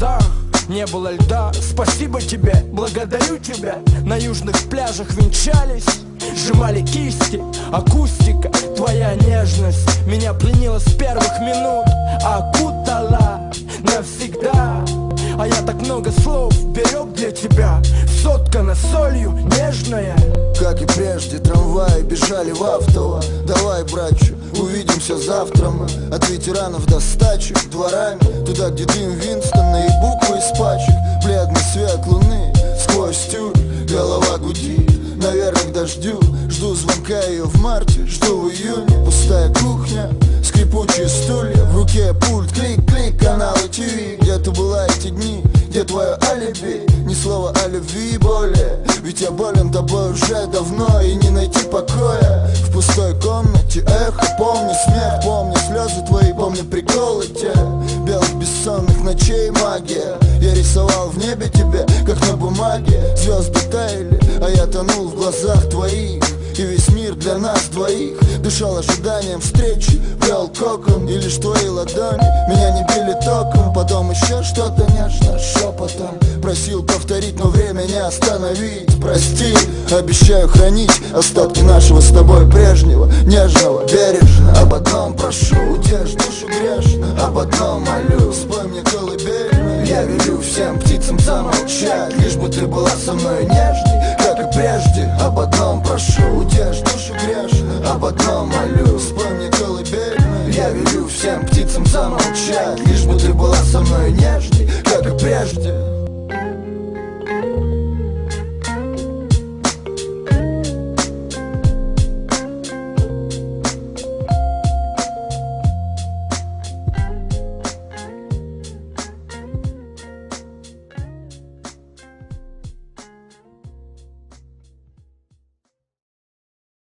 глазах не было льда. Спасибо тебе, благодарю тебя. На южных пляжах венчались, сжимали кисти. Акустика, твоя нежность меня пленила с первых минут, окутала навсегда. А я так много слов берег для тебя, соткана солью нежная. Как и прежде, трамваи бежали в автово. Давай, братчу, увидимся завтра мы. От ветеранов до стачек дворами, туда, где дым Винстона и буквы из пачек. Бледный свет луны сквозь тюль, голова гудит, наверное, к дождю. Жду звонка ее в марте, жду в июне. Пустая кухня, скрипучие стулья, в руке пульт, клик-клик, каналы ТВ. Где ты была эти дни? Где твое алиби? Ни слова о любви более, ведь я болен тобой уже давно, и не найти покоя в пустой комнате. Эхо, помню смех, помню слезы твои, помню приколы те. Белых бессонных ночей магия. Я рисовал в небе тебя, как на бумаге. Звезды таяли, а я тонул в глазах твоих. И весь мир для нас двоих дышал ожиданием встречи, плел кокон, и лишь твои ладони меня не били током. Потом еще что-то нежно, шепотом просил повторить, но время не остановить. Прости, обещаю хранить остатки нашего с тобой прежнего, нежного, бережно. Об одном прошу, утешь душу грешно, об одном молю, спой мне колыбельную. Я велю всем птицам замолчать, лишь бы ты была со мной нежной, как и прежде. Об одном прошу, утешь душу грешно, об одном молю, спой мне колыбельную. Я велю всем птицам замолчать, лишь бы ты была со мной нежной, как и прежде.